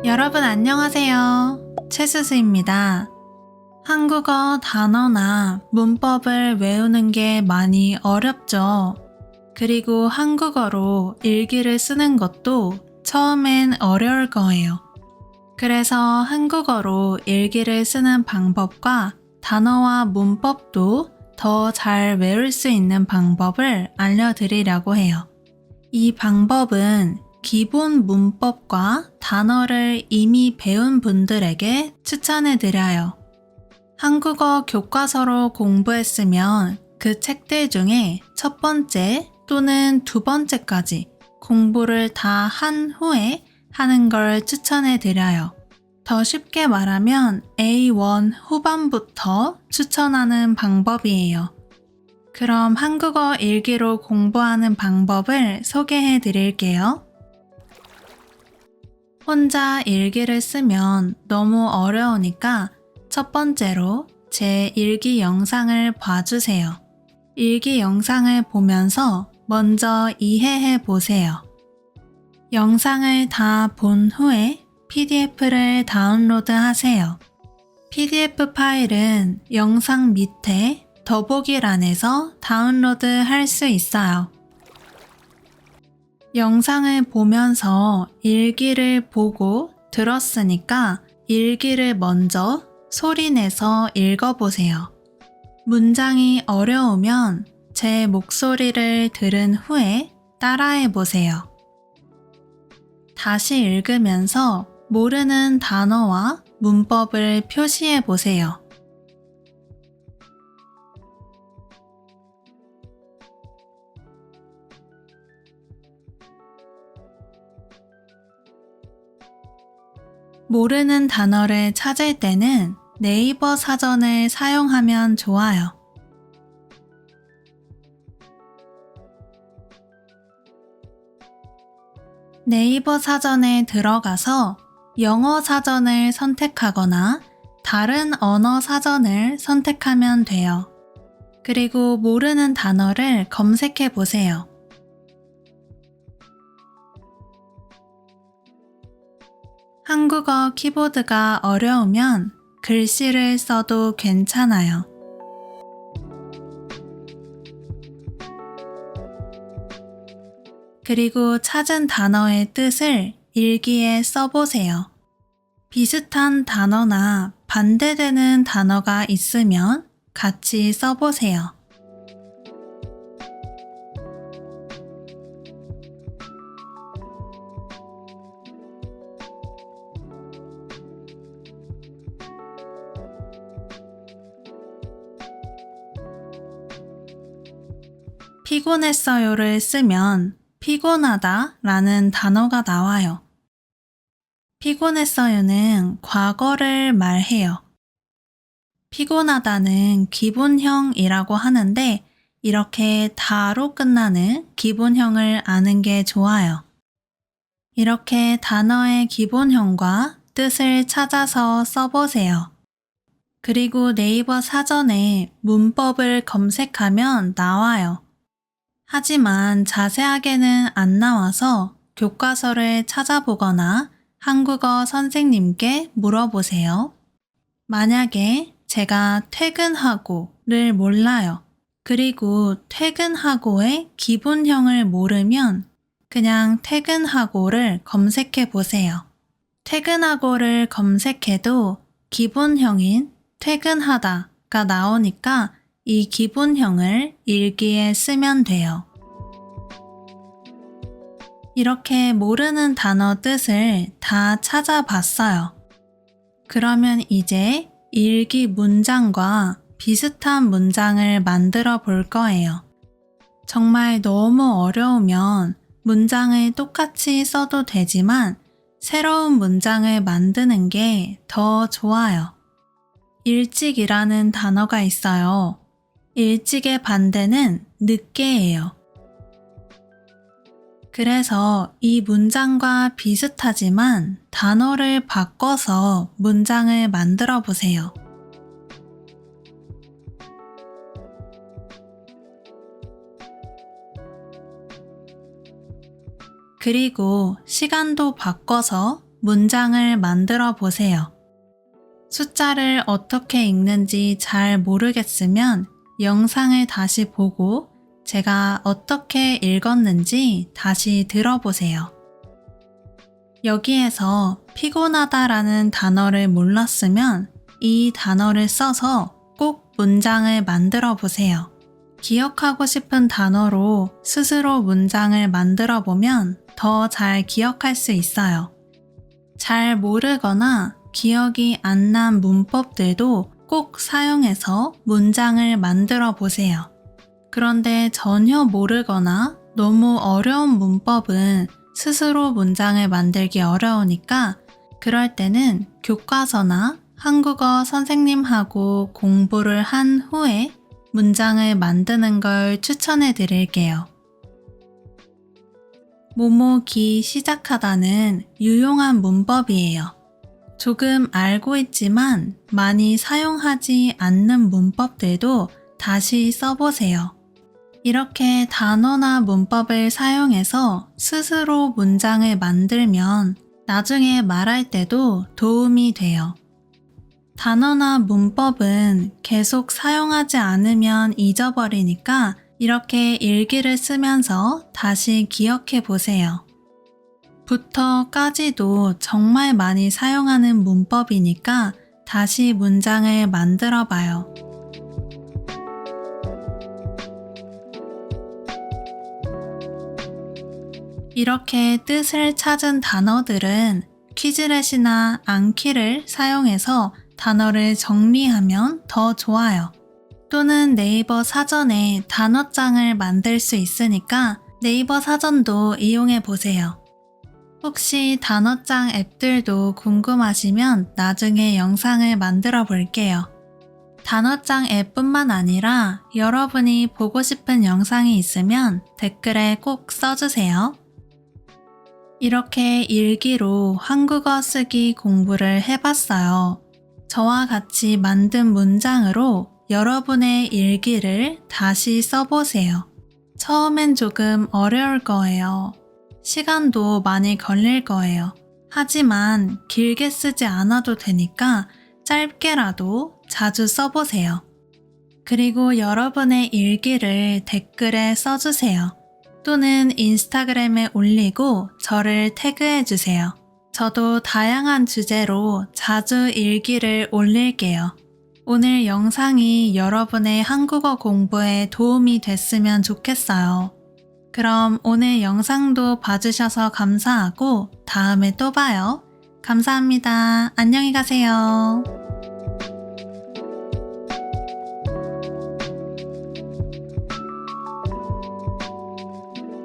여러분 안녕하세요. 최수수입니다. 한국어 단어나 문법을 외우는 게 많이 어렵죠. 그리고 한국어로 일기를 쓰는 것도 처음엔 어려울 거예요. 그래서 한국어로 일기를 쓰는 방법과 단어와 문법도 더 잘 외울 수 있는 방법을 알려드리려고 해요. 이 방법은 기본 문법과 단어를 이미 배운 분들에게 추천해드려요. 한국어 교과서로 공부했으면 그 책들 중에 첫 번째 또는 두 번째까지 공부를 다 한 후에 하는 걸 추천해드려요. 더 쉽게 말하면 A1 후반부터 추천하는 방법이에요. 그럼 한국어 일기로 공부하는 방법을 소개해 드릴게요. 혼자 일기를 쓰면 너무 어려우니까 첫 번째로 제 일기 영상을 봐주세요. 일기 영상을 보면서 먼저 이해해 보세요. 영상을 다 본 후에 PDF를 다운로드 하세요. PDF 파일은 영상 밑에 더보기란에서 다운로드 할 수 있어요. 영상을 보면서 일기를 보고 들었으니까 일기를 먼저 소리내서 읽어보세요. 문장이 어려우면 제 목소리를 들은 후에 따라해보세요. 다시 읽으면서 모르는 단어와 문법을 표시해보세요. 모르는 단어를 찾을 때는 네이버 사전을 사용하면 좋아요. 네이버 사전에 들어가서 영어 사전을 선택하거나 다른 언어 사전을 선택하면 돼요. 그리고 모르는 단어를 검색해 보세요. 한국어 키보드가 어려우면 글씨를 써도 괜찮아요. 그리고 찾은 단어의 뜻을 일기에 써보세요. 비슷한 단어나 반대되는 단어가 있으면 같이 써보세요. 피곤했어요를 쓰면 피곤하다 라는 단어가 나와요. 피곤했어요는 과거를 말해요. 피곤하다는 기본형이라고 하는데 이렇게 다로 끝나는 기본형을 아는 게 좋아요. 이렇게 단어의 기본형과 뜻을 찾아서 써보세요. 그리고 네이버 사전에 문법을 검색하면 나와요. 하지만 자세하게는 안 나와서 교과서를 찾아보거나 한국어 선생님께 물어보세요. 만약에 제가 퇴근하고를 몰라요. 그리고 퇴근하고의 기본형을 모르면 그냥 퇴근하고를 검색해 보세요. 퇴근하고를 검색해도 기본형인 퇴근하다가 나오니까 이 기본형을 일기에 쓰면 돼요. 이렇게 모르는 단어 뜻을 다 찾아봤어요. 그러면 이제 일기 문장과 비슷한 문장을 만들어 볼 거예요. 정말 너무 어려우면 문장을 똑같이 써도 되지만 새로운 문장을 만드는 게 더 좋아요. 일찍이라는 단어가 있어요. 일찍의 반대는 늦게예요. 그래서 이 문장과 비슷하지만 단어를 바꿔서 문장을 만들어 보세요. 그리고 시간도 바꿔서 문장을 만들어 보세요. 숫자를 어떻게 읽는지 잘 모르겠으면 영상을 다시 보고 제가 어떻게 읽었는지 다시 들어보세요. 여기에서 피곤하다라는 단어를 몰랐으면 이 단어를 써서 꼭 문장을 만들어 보세요. 기억하고 싶은 단어로 스스로 문장을 만들어 보면 더 잘 기억할 수 있어요. 잘 모르거나 기억이 안 난 문법들도 꼭 사용해서 문장을 만들어 보세요. 그런데 전혀 모르거나 너무 어려운 문법은 스스로 문장을 만들기 어려우니까 그럴 때는 교과서나 한국어 선생님하고 공부를 한 후에 문장을 만드는 걸 추천해 드릴게요. 모모기 시작하다는 유용한 문법이에요. 조금 알고 있지만 많이 사용하지 않는 문법들도 다시 써보세요. 이렇게 단어나 문법을 사용해서 스스로 문장을 만들면 나중에 말할 때도 도움이 돼요. 단어나 문법은 계속 사용하지 않으면 잊어버리니까 이렇게 일기를 쓰면서 다시 기억해 보세요. 부터까지도 정말 많이 사용하는 문법이니까 다시 문장을 만들어 봐요. 이렇게 뜻을 찾은 단어들은 퀴즈렛이나 앙키를 사용해서 단어를 정리하면 더 좋아요. 또는 네이버 사전에 단어장을 만들 수 있으니까 네이버 사전도 이용해 보세요. 혹시 단어장 앱들도 궁금하시면 나중에 영상을 만들어 볼게요. 단어장 앱뿐만 아니라 여러분이 보고 싶은 영상이 있으면 댓글에 꼭 써주세요. 이렇게 일기로 한국어 쓰기 공부를 해봤어요. 저와 같이 만든 문장으로 여러분의 일기를 다시 써보세요. 처음엔 조금 어려울 거예요. 시간도 많이 걸릴 거예요. 하지만 길게 쓰지 않아도 되니까 짧게라도 자주 써보세요. 그리고 여러분의 일기를 댓글에 써주세요. 또는 인스타그램에 올리고 저를 태그해주세요. 저도 다양한 주제로 자주 일기를 올릴게요. 오늘 영상이 여러분의 한국어 공부에 도움이 됐으면 좋겠어요. 그럼 오늘 영상도 봐주셔서 감사하고 다음에 또 봐요. 감사합니다. 안녕히 가세요.